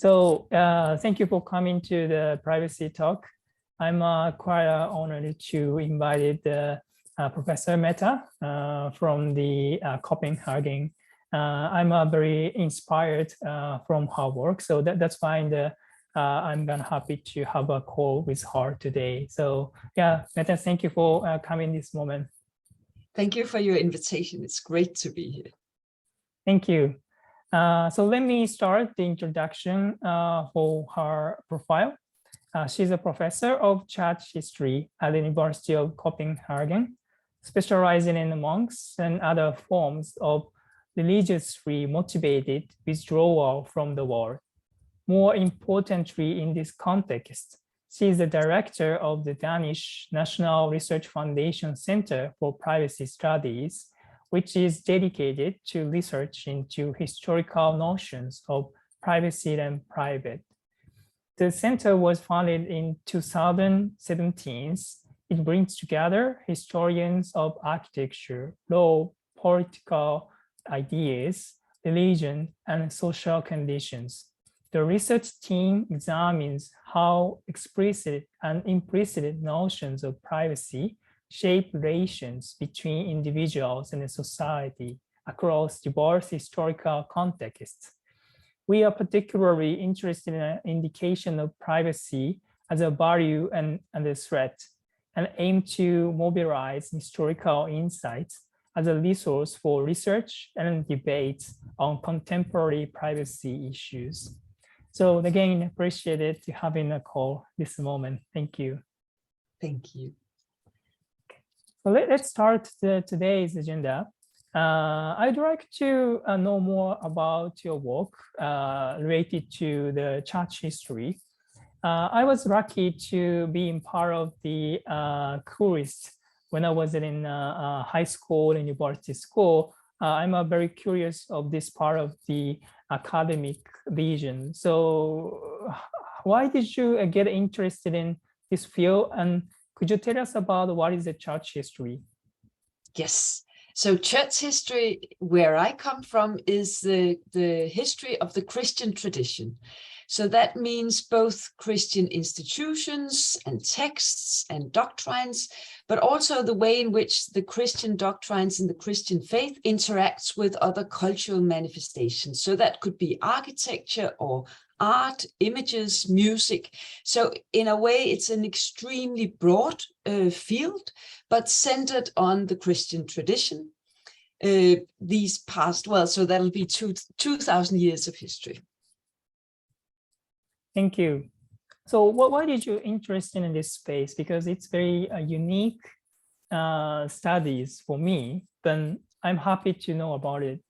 So thank you for coming to the privacy talk. I'm quite honored to invite Professor Mette from the Copenhagen. I'm very inspired from her work, so that's fine. I'm happy to have a call with her today. So yeah, Mette, thank you for coming this moment. Thank you for your invitation. It's great to be here. Thank you. So let me start the introduction for her profile. She's a professor of church history at the University of Copenhagen, specializing in monks and other forms of religiously motivated withdrawal from the world. More importantly, in this context, she is the director of the Danish National Research Foundation Center for Privacy Studies, which is dedicated to research into historical notions of privacy and private. The center was founded in 2017. It brings together historians of architecture, law, political ideas, religion, and social conditions. The research team examines how explicit and implicit notions of privacy shape relations between individuals and society across diverse historical contexts. We are particularly interested in an indication of privacy as a value and a threat, and aim to mobilize historical insights as a resource for research and debates on contemporary privacy issues. So again, appreciate having a call this moment. Thank you. Thank you. So let's start today's agenda. I'd like to know more about your work related to the church history. I was lucky to be in part of the course when I was in high school and university school. I'm very curious of this part of the academic vision. So why did you get interested in this field? And could you tell us about what is the church history? Yes. So church history, where I come from, is the history of the Christian tradition. So that means both Christian institutions and texts and doctrines, but also the way in which the Christian doctrines and the Christian faith interacts with other cultural manifestations. So that could be architecture or art, images, music. So in a way, it's an extremely broad field, but centered on the Christian tradition. These past, well, so that'll be 2,000 years of history. Thank you. So why did you interested in this space? Because it's very unique studies for me, then I'm happy to know about it.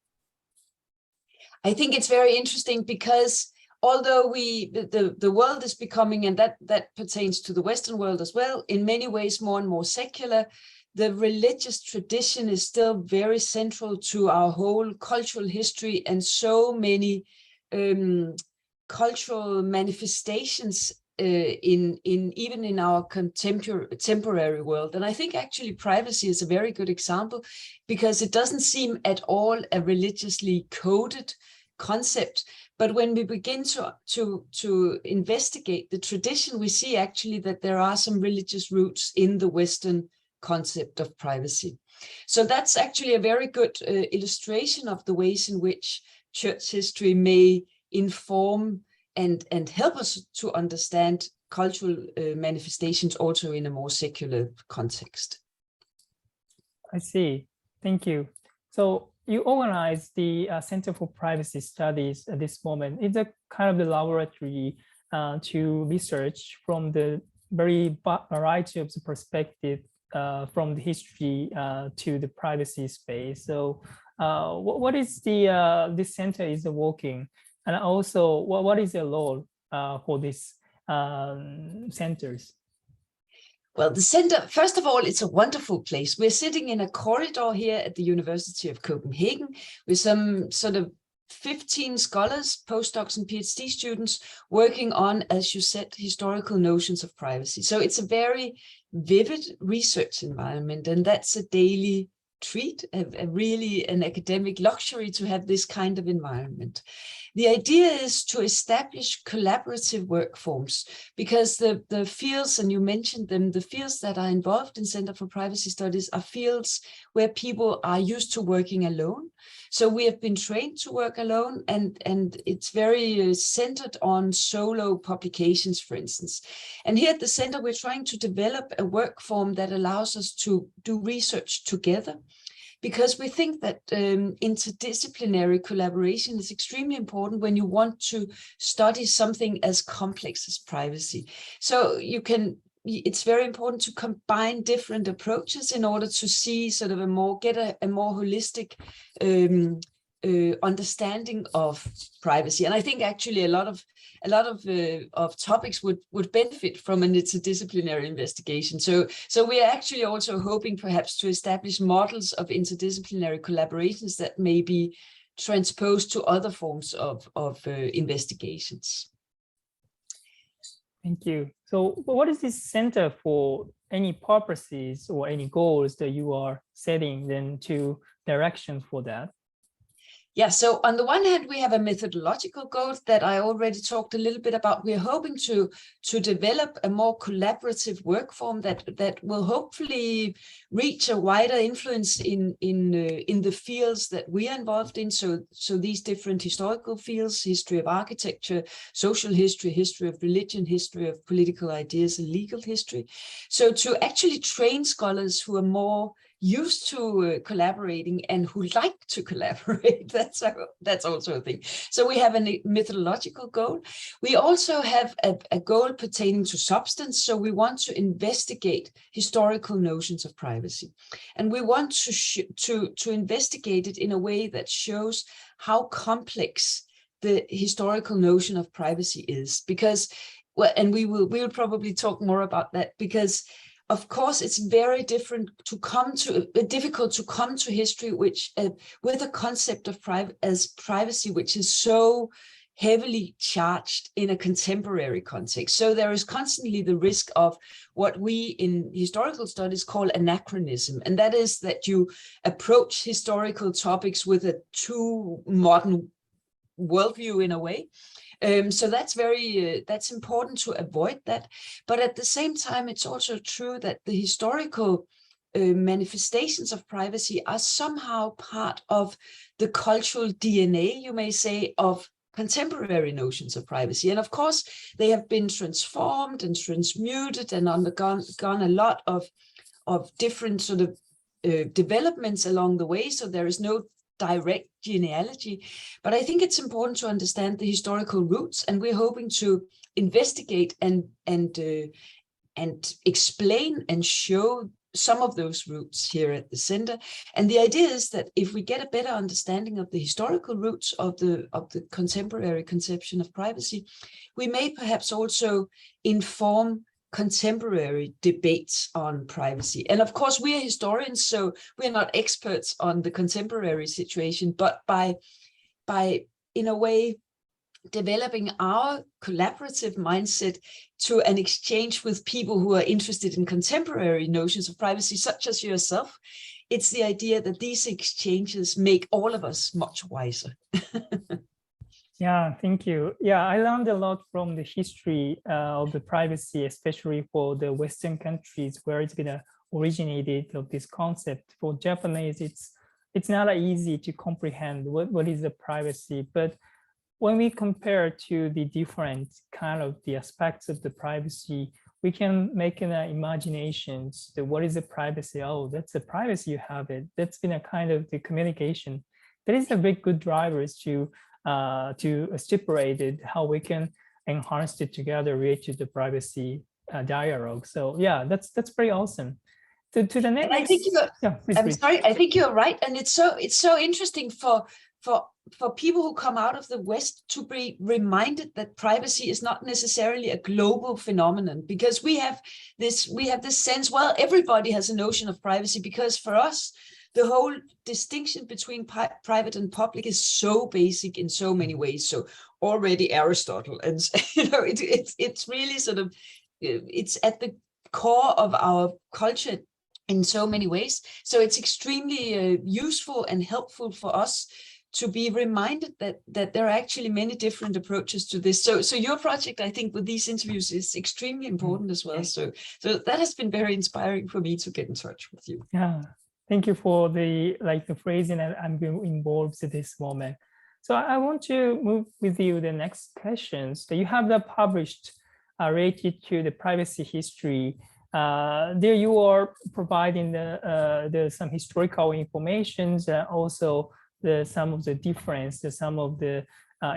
I think it's very interesting because although the world is becoming, and that pertains to the Western world as well, in many ways more and more secular, the religious tradition is still very central to our whole cultural history, and so many cultural manifestations even in our contemporary world. And I think actually privacy is a very good example, because it doesn't seem at all a religiously coded concept. But when we begin to investigate the tradition, we see actually that there are some religious roots in the Western concept of privacy. So that's actually a very good illustration of the ways in which church history may inform and help us to understand cultural manifestations also in a more secular context. I see. Thank you. So you organize the Center for Privacy Studies at this moment. It's a kind of the laboratory to research from the very variety of the perspective from the history to the privacy space. So what is this center is working? And also, what is the role for these centers? Well, the center, first of all, it's a wonderful place. We're sitting in a corridor here at the University of Copenhagen with some sort of 15 scholars, postdocs and PhD students working on, as you said, historical notions of privacy. So it's a very vivid research environment, and that's a daily treat, really an academic luxury to have this kind of environment. The idea is to establish collaborative work forms, because the fields, and you mentioned them, the fields that are involved in Center for Privacy Studies are fields where people are used to working alone. So we have been trained to work alone, and it's very centered on solo publications, for instance. And here at the center, we're trying to develop a work form that allows us to do research together, because we think that interdisciplinary collaboration is extremely important when you want to study something as complex as privacy. So it's very important to combine different approaches in order to see sort of a more holistic understanding of privacy. And I think actually a lot of topics would benefit from an interdisciplinary investigation. So we are actually also hoping perhaps to establish models of interdisciplinary collaborations that may be transposed to other forms of investigations. Thank you. So what is this center for? Any purposes or any goals that you are setting then to direction for that? Yeah, so on the one hand, we have a methodological goal that I already talked a little bit about. We're hoping to develop a more collaborative work form that will hopefully reach a wider influence in the fields that we are involved in. So these different historical fields: history of architecture, social history, history of religion, history of political ideas, and legal history. So to actually train scholars who are more used to collaborating and who like to collaborate. That's also a thing. So we have a methodological goal. We also have a goal pertaining to substance. So we want to investigate historical notions of privacy, and we want to investigate it in a way that shows how complex the historical notion of privacy is. Because, well, and we will probably talk more about that, because of course, it's very difficult to come to history with a concept of privacy which is so heavily charged in a contemporary context. So there is constantly the risk of what we in historical studies call anachronism, and that is that you approach historical topics with a too modern worldview in a way. So that's important to avoid that. But at the same time, it's also true that the historical manifestations of privacy are somehow part of the cultural DNA, you may say, of contemporary notions of privacy. And of course, they have been transformed and transmuted and undergone a lot of different sort of developments along the way. So there is no direct genealogy, but I think it's important to understand the historical roots, and we're hoping to investigate and explain and show some of those roots here at the center. And the idea is that if we get a better understanding of the historical roots of the contemporary conception of privacy, we may perhaps also inform contemporary debates on privacy. And of course, we are historians, so we're not experts on the contemporary situation, but by in a way developing our collaborative mindset to an exchange with people who are interested in contemporary notions of privacy, such as yourself, it's the idea that these exchanges make all of us much wiser. Yeah, thank you. Yeah, I learned a lot from the history of the privacy, especially for the Western countries where it's been originated of this concept. For Japanese, it's not easy to comprehend what is the privacy. But when we compare to the different kind of the aspects of the privacy, we can make an imaginations that what is the privacy? Oh, that's the privacy, you have it. That's been a kind of the communication. That is a very good drivers to stipulate it, how we can enhance it together, relate to the privacy dialogue. So yeah, that's pretty awesome. To the next, and I think please. Sorry, I think you're right, and it's so interesting for people who come out of the West to be reminded that privacy is not necessarily a global phenomenon, because we have this sense, well, everybody has a notion of privacy, because for us, the whole distinction between private and public is so basic in so many ways. So already Aristotle, and it's really sort of, it's at the core of our culture in so many ways. So it's extremely useful and helpful for us to be reminded that there are actually many different approaches to this. So your project, I think, with these interviews is extremely important as well. So that has been very inspiring for me to get in touch with you. Yeah, thank you for the phrasing that I'm involved at this moment. So I want to move with you the next questions. So you have the published related to the privacy history. There you are providing the some historical informations, also some of the difference, some of the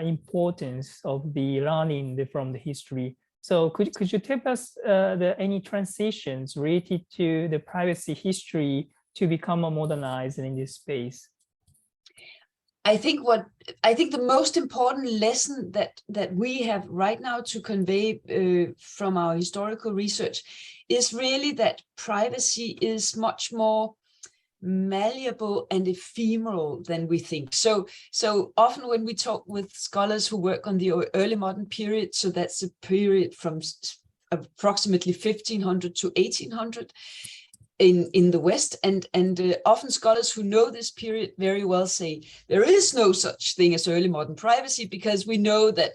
importance of the learning from the history. So could you tell us any transitions related to the privacy history to become more modernized in this space? I think the most important lesson that we have right now to convey from our historical research is really that privacy is much more malleable and ephemeral than we think. So often when we talk with scholars who work on the early modern period, so that's a period from approximately 1500 to 1800 in the West, and often scholars who know this period very well say there is no such thing as early modern privacy, because we know that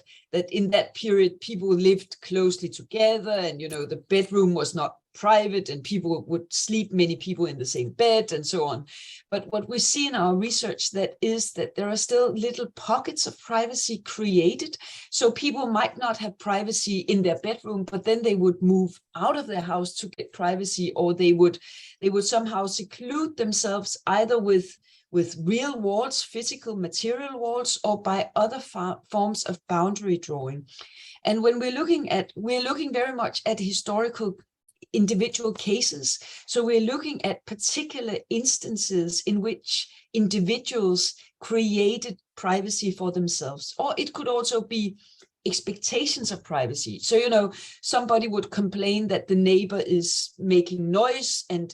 in that period people lived closely together, and the bedroom was not private, and people would sleep, many people in the same bed, and so on. But what we see in our research is that there are still little pockets of privacy created. So people might not have privacy in their bedroom, but then they would move out of their house to get privacy, or they would somehow seclude themselves either with real walls, physical material walls, or by other forms of boundary drawing. And when we're looking very much at historical individual cases. So we're looking at particular instances in which individuals created privacy for themselves, or it could also be expectations of privacy. So, somebody would complain that the neighbor is making noise and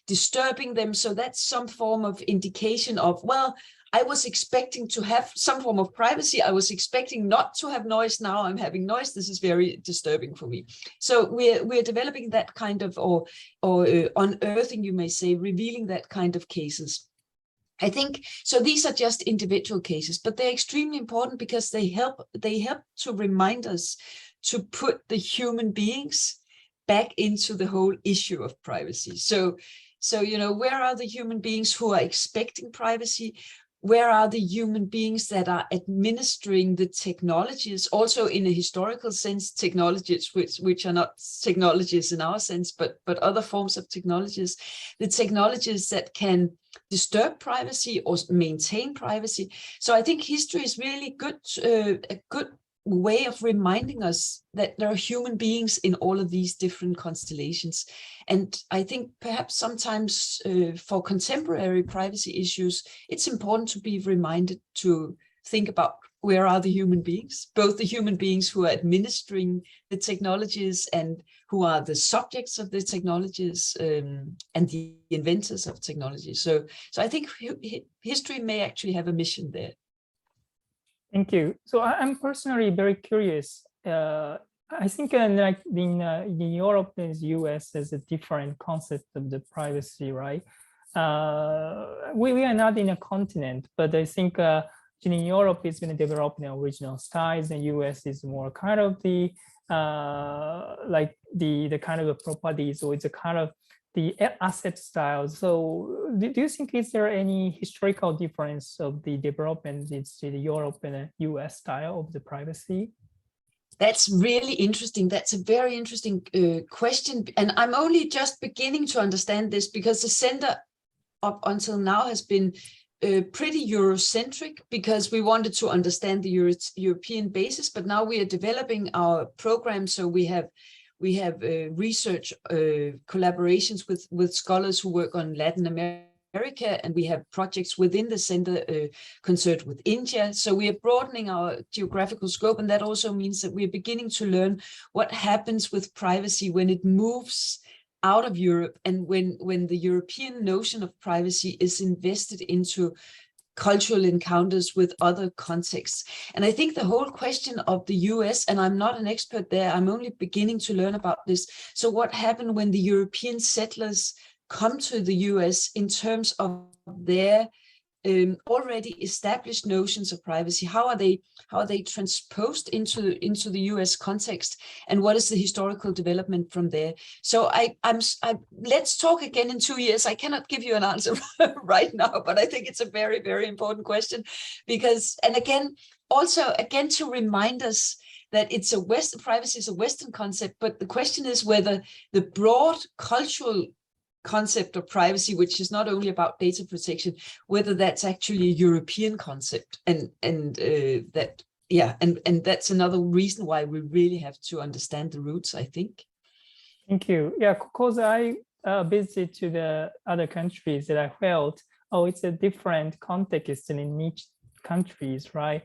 disturbing them. So that's some form of indication of, well, I was expecting to have some form of privacy. I was expecting not to have noise. Now I'm having noise. This is very disturbing for me. So we're developing that kind of, or unearthing, you may say, revealing that kind of cases. I think so. These are just individual cases, but they're extremely important because they help to remind us to put the human beings back into the whole issue of privacy. So where are the human beings who are expecting privacy? Where are the human beings that are administering the technologies, also in a historical sense, technologies which are not technologies in our sense, but other forms of technologies, the technologies that can disturb privacy or maintain privacy. So I think history is really a good way of reminding us that there are human beings in all of these different constellations. And I think perhaps sometimes for contemporary privacy issues, it's important to be reminded to think about where are the human beings, both the human beings who are administering the technologies and who are the subjects of the technologies, and the inventors of technology. So I think history may actually have a mission there. Thank you. So I'm personally very curious. I think in Europe and the US, there's a different concept of the privacy, right? We are not in a continent, but I think in Europe it's been developed in original styles, and US is more kind of the the kind of properties, or it's a kind of the asset style. So do you think is there any historical difference of the development in the Europe and the US style of the privacy? That's really interesting. That's a very interesting question. And I'm only just beginning to understand this, because the center up until now has been pretty Eurocentric, because we wanted to understand the European basis, but now we are developing our program. So we have research collaborations with scholars who work on Latin America, and we have projects within the center concerned with India. So we are broadening our geographical scope, and that also means that we're beginning to learn what happens with privacy when it moves out of Europe, and when the European notion of privacy is invested into cultural encounters with other contexts. And I think the whole question of the US, and I'm not an expert there, I'm only beginning to learn about this. So what happened when the European settlers come to the US in terms of their already established notions of privacy? How are they transposed into the US context, and what is the historical development from there? So let's talk again in 2 years. I cannot give you an answer right now, but I think it's a very, very important question, because, and again to remind us that privacy is a Western concept, but the question is whether the broad cultural concept of privacy, which is not only about data protection, whether that's actually a European concept, and that's another reason why we really have to understand the roots, I think. Thank you. Yeah, because I visited to the other countries that I felt, it's a different context in each countries, right?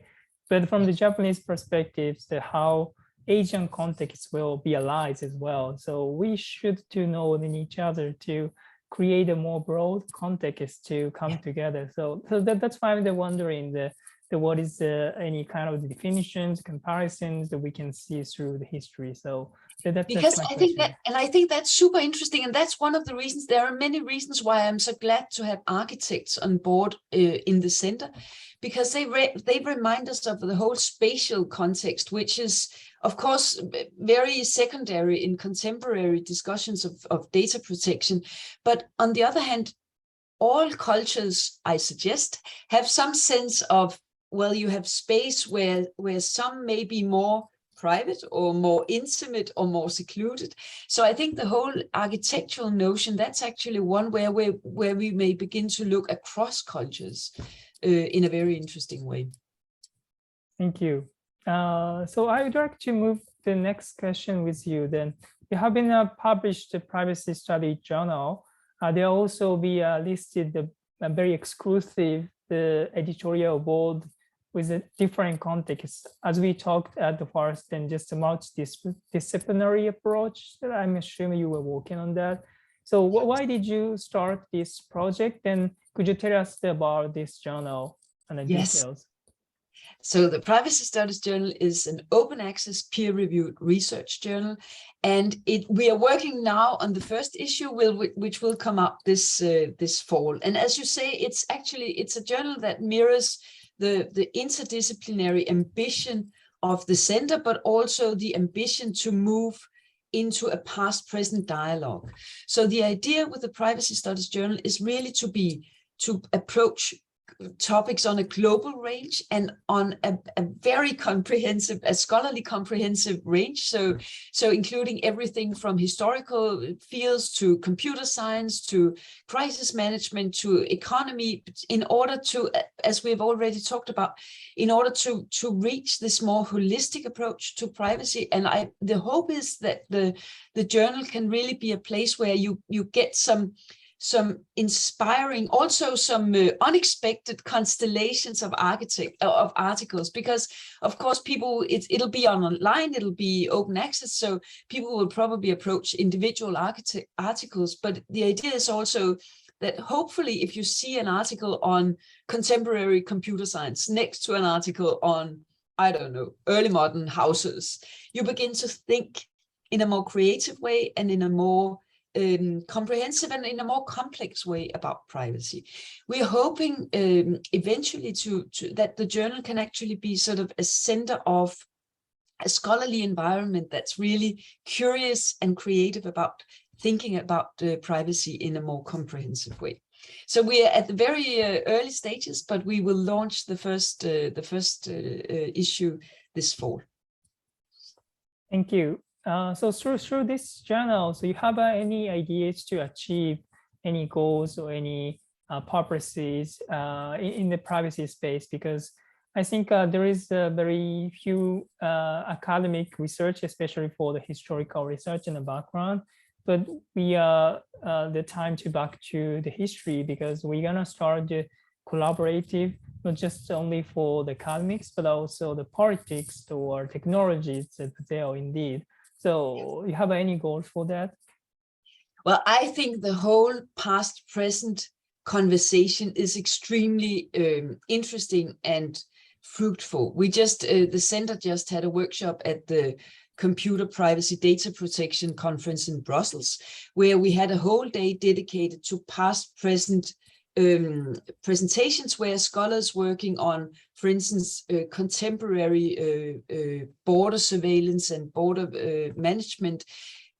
But from the Japanese perspective, how Asian context will be allies as well. So we should to know in each other to create a more broad context to come together. So that's why I'm wondering what is any kind of definitions, comparisons that we can see through the history. So because I think that's super interesting, and that's one of the reasons. There are many reasons why I'm so glad to have architects on board in the center, because they remind us of the whole spatial context, which is, of course, very secondary in contemporary discussions of data protection. But on the other hand, all cultures, I suggest, have some sense of, well, you have space where some may be more private or more intimate or more secluded. So I think the whole architectural notion, that's actually one where we may begin to look across cultures in a very interesting way. Thank you. So I would like to move to the next question with you then. You have been published a privacy study journal. There also be listed a very exclusive editorial board with a different context, as we talked at the first, and just a multidisciplinary approach. I'm assuming you were working on that. So why did you start this project? And could you tell us about this journal and the details? So the Privacy Studies Journal is an open access peer-reviewed research journal, and we are working now on the first issue, which will come up this fall. And as you say, it's a journal that mirrors the interdisciplinary ambition of the center, but also the ambition to move into a past-present dialogue. So the idea with the Privacy Studies Journal is really to approach topics on a global range and on a very comprehensive, a scholarly comprehensive range. So including everything from historical fields to computer science to crisis management to economy, in order to, as we've already talked about, in order to reach this more holistic approach to privacy. And the hope is that the journal can really be a place where you get some inspiring, also some unexpected constellations of articles, because of course it'll be online, it'll be open access, so people will probably approach individual articles. But the idea is also that hopefully if you see an article on contemporary computer science next to an article on, I don't know, early modern houses, you begin to think in a more creative way and in a more comprehensive and in a more complex way about privacy. We're hoping eventually that the journal can actually be sort of a center of a scholarly environment that's really curious and creative about thinking about privacy in a more comprehensive way. So we are at the very early stages, but we will launch the first issue this fall. Thank you. So through this journal, so you have any ideas to achieve any goals or any purposes in the privacy space? Because I think there is very few academic research, especially for the historical research in the background. But we are the time to back to the history, because we're gonna start the collaborative, not just only for the academics, but also the politics or technologies that they are indeed. So you have any goals for that? Well, I think the whole past-present conversation is extremely interesting and fruitful. We just, the center just had a workshop at the Computer Privacy Data Protection Conference in Brussels, where we had a whole day dedicated to past, present presentations where scholars working on, for instance, contemporary border surveillance and border management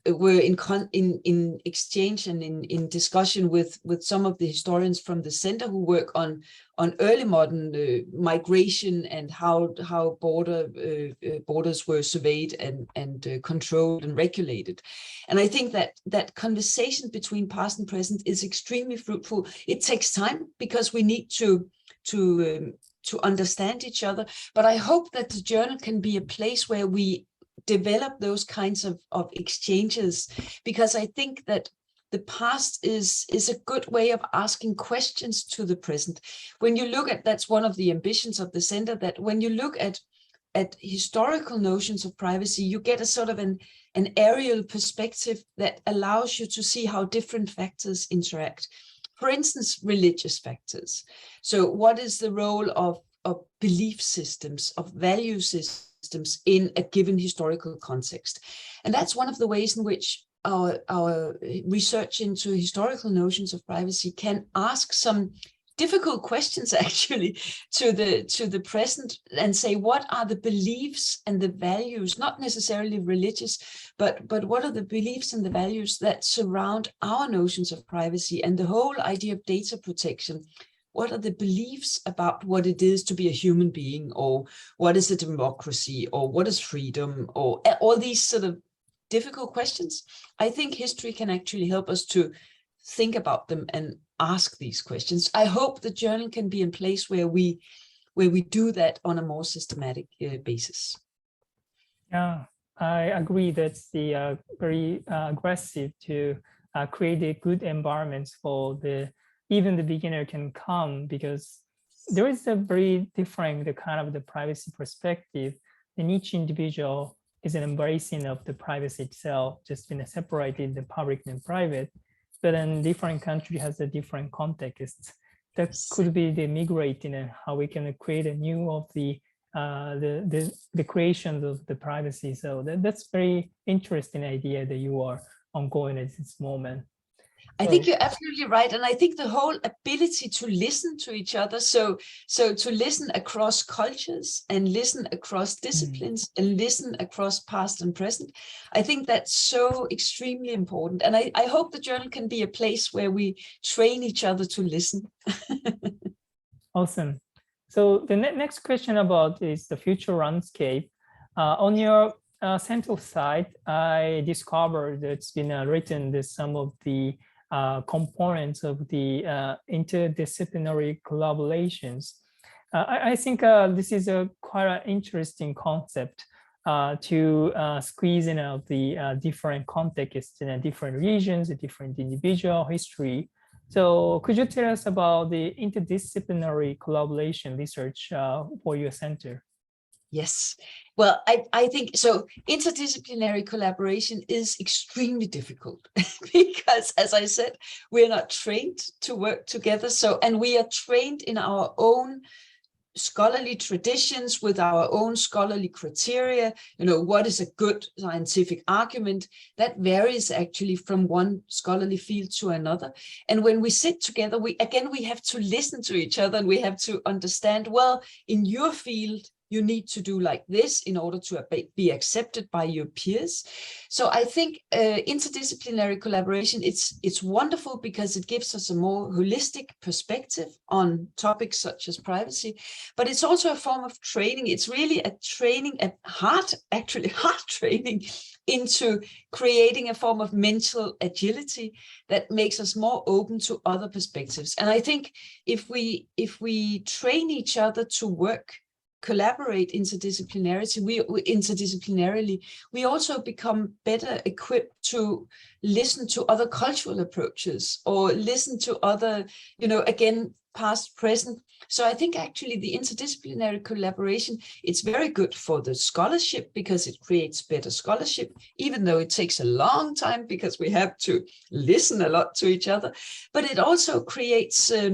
were in exchange and in discussion with some of the historians from the center who work on early modern migration and how borders were surveyed and controlled and regulated. And I think that conversation between past and present is extremely fruitful. It takes time because we need to understand each other, but I hope that the journal can be a place where we develop those kinds of exchanges, because I think that the past is a good way of asking questions to the present. When you look at, that's one of the ambitions of the center, that when you look at historical notions of privacy, you get a sort of an aerial perspective that allows you to see how different factors interact. For instance, religious factors. So what is the role of belief systems, of value systems in a given historical context? And that's one of the ways in which our research into historical notions of privacy can ask some difficult questions actually to the present and say, what are the beliefs and the values, not necessarily religious, but what are the beliefs and the values that surround our notions of privacy and the whole idea of data protection? What are the beliefs about what it is to be a human being, or what is a democracy, or what is freedom, or all these sort of difficult questions? I think history can actually help us to think about them and ask these questions. I hope the journal can be in place where we do that on a more systematic basis. Yeah, I agree. That's the very aggressive to create a good environments for even the beginner can come, because there is a very different kind of the privacy perspective, and each individual is an embracing of the privacy itself, just been separated the public and private, but then different country has a different context. That could be the migrating and how we can create a new of the creation of the privacy. So that's very interesting idea that you are ongoing at this moment. I think you're absolutely right. And I think the whole ability to listen to each other, so to listen across cultures and listen across disciplines and listen across past and present, I think that's so extremely important. And I hope the journal can be a place where we train each other to listen. Awesome. So the next question about is the future landscape. On your central site, I discovered that it's been written that some of the components of the interdisciplinary collaborations. I think this is a quite an interesting concept to squeeze in out the different contexts in different regions, a different individual history. So could you tell us about the interdisciplinary collaboration research for your center? Yes. Well, I think so. Interdisciplinary collaboration is extremely difficult because, as I said, we're not trained to work together. So, and we are trained in our own scholarly traditions with our own scholarly criteria. You know, what is a good scientific argument? That varies actually from one scholarly field to another. And when we sit together, we have to listen to each other, and we have to understand, well, in your field, you need to do like this in order to be accepted by your peers. So I think interdisciplinary collaboration, it's wonderful because it gives us a more holistic perspective on topics such as privacy, but it's also a form of training. It's really a training, hard training into creating a form of mental agility that makes us more open to other perspectives. And I think if we train each other to collaborate interdisciplinarily, we also become better equipped to listen to other cultural approaches, or listen to other, again, past, present. So I think actually the interdisciplinary collaboration, it's very good for the scholarship because it creates better scholarship, even though it takes a long time because we have to listen a lot to each other. But it also creates a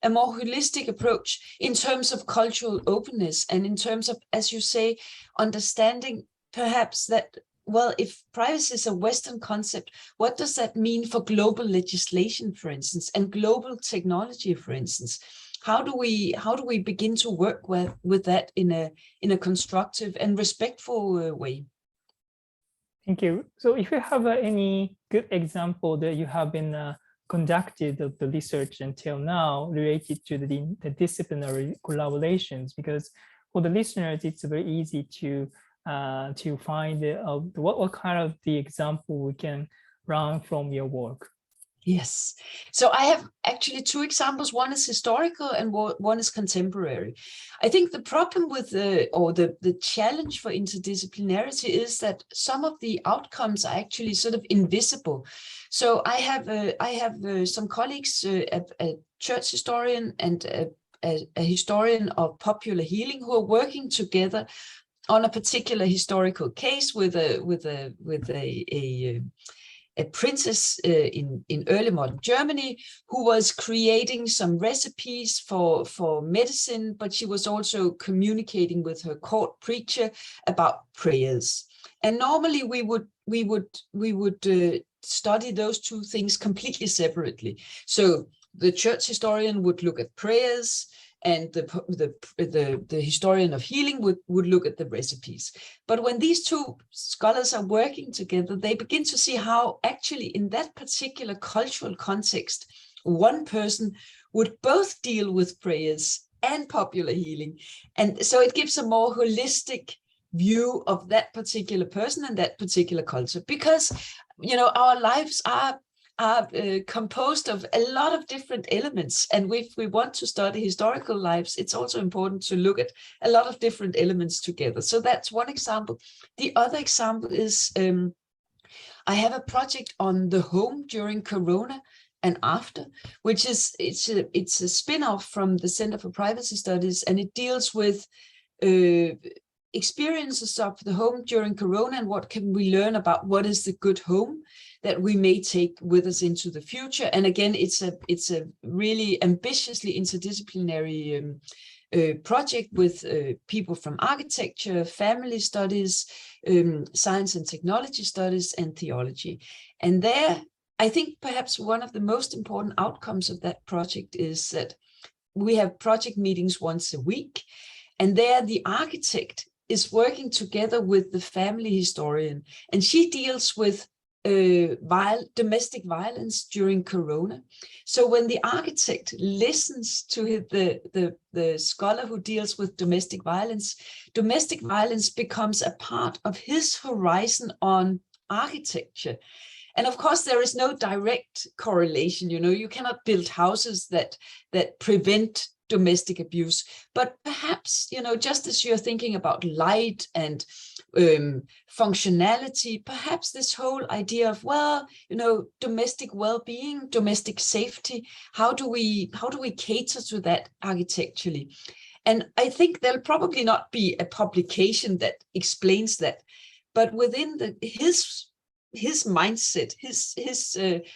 more holistic approach in terms of cultural openness and in terms of, as you say, understanding perhaps that, well, if privacy is a Western concept, what does that mean for global legislation, for instance, and global technology, for instance? How do we begin to work with that in a constructive and respectful way? Thank you. So if you have any good example that you have been conducted of the research until now related to the disciplinary collaborations, because for the listeners, it's very easy to find what kind of the example we can run from your work. Yes. So I have actually two examples. One is historical and one is contemporary. I think the problem with the challenge for interdisciplinarity is that some of the outcomes are actually sort of invisible. So I have some colleagues, a church historian and a historian of popular healing, who are working together on a particular historical case with a princess in early modern Germany who was creating some recipes for medicine, but she was also communicating with her court preacher about prayers. And normally we would study those two things completely separately. So the church historian would look at prayers, and the historian of healing would look at the recipes. But when these two scholars are working together, they begin to see how actually in that particular cultural context, one person would both deal with prayers and popular healing. And so it gives a more holistic view of that particular person and that particular culture, because, you know, our lives are composed of a lot of different elements. And if we want to study historical lives, it's also important to look at a lot of different elements together. So that's one example. The other example is I have a project on the home during Corona and after, which is it's a spin-off from the Center for Privacy Studies, and it deals with experiences of the home during Corona and what can we learn about what is the good home that we may take with us into the future. And again, it's a really ambitiously interdisciplinary project with people from architecture, family studies, science and technology studies, and theology. And there, I think perhaps one of the most important outcomes of that project is that we have project meetings once a week, and there the architect is working together with the family historian, and she deals with domestic violence during Corona. So when the architect listens to the scholar who deals with domestic violence becomes a part of his horizon on architecture. And of course, there is no direct correlation. You know, you cannot build houses that prevent domestic abuse, but perhaps, you know, just as you're thinking about light and functionality, perhaps this whole idea of, well, you know, domestic well-being, domestic safety, how do we cater to that architecturally? And I think there'll probably not be a publication that explains that, but within his mindset, his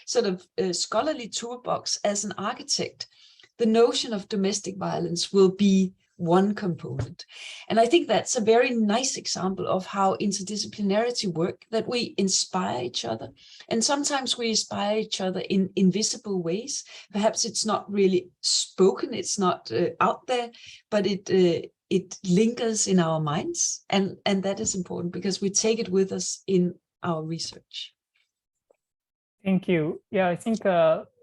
sort of scholarly toolbox as an architect, the notion of domestic violence will be one component. And I think that's a very nice example of how interdisciplinarity work, that we inspire each other. And sometimes we inspire each other in invisible ways. Perhaps it's not really spoken, it's not out there, but it lingers in our minds. And that is important because we take it with us in our research. Thank you. Yeah, I think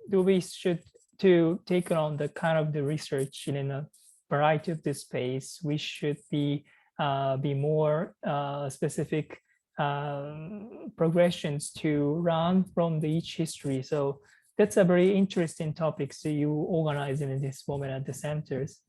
we should to take on the kind of the research in a variety of this space. We should be more specific progressions to run from each history. So that's a very interesting topic. So you organize in this moment at the centers.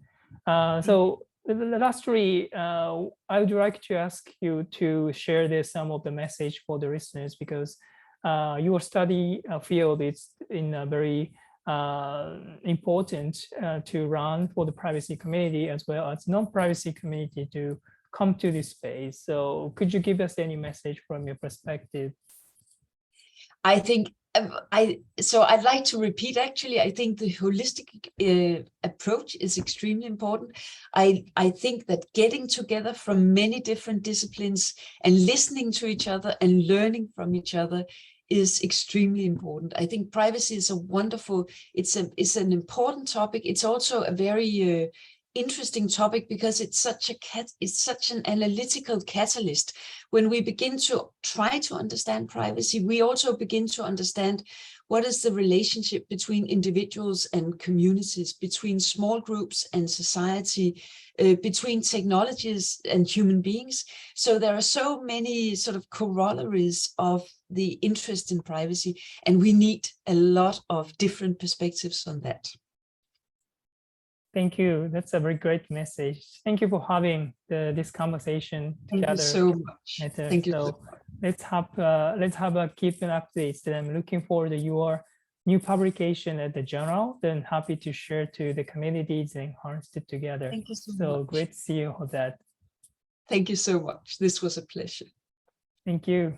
So lastly, I would like to ask you to share some of the message for the listeners, because your study field is in a very important to run for the privacy community as well as non-privacy community to come to this space. So could you give us any message from your perspective? I think I'd like to repeat, actually, I think the holistic approach is extremely important. I think that getting together from many different disciplines and listening to each other and learning from each other is extremely important. I think privacy is a wonderful, it's an important topic. It's also a very interesting topic because it's such an analytical catalyst. When we begin to try to understand privacy, we also begin to understand what is the relationship between individuals and communities, between small groups and society, between technologies and human beings. So there are so many sort of corollaries of the interest in privacy, and we need a lot of different perspectives on that. Thank you. That's a very great message. Thank you for having this conversation together. Thank you so much. Mette. Thank you. So let's have a keep an updates. Then I'm looking forward to your new publication at the journal. Then happy to share to the communities and enhance it together. Thank you so much. Great to see you for that. Thank you so much. This was a pleasure. Thank you.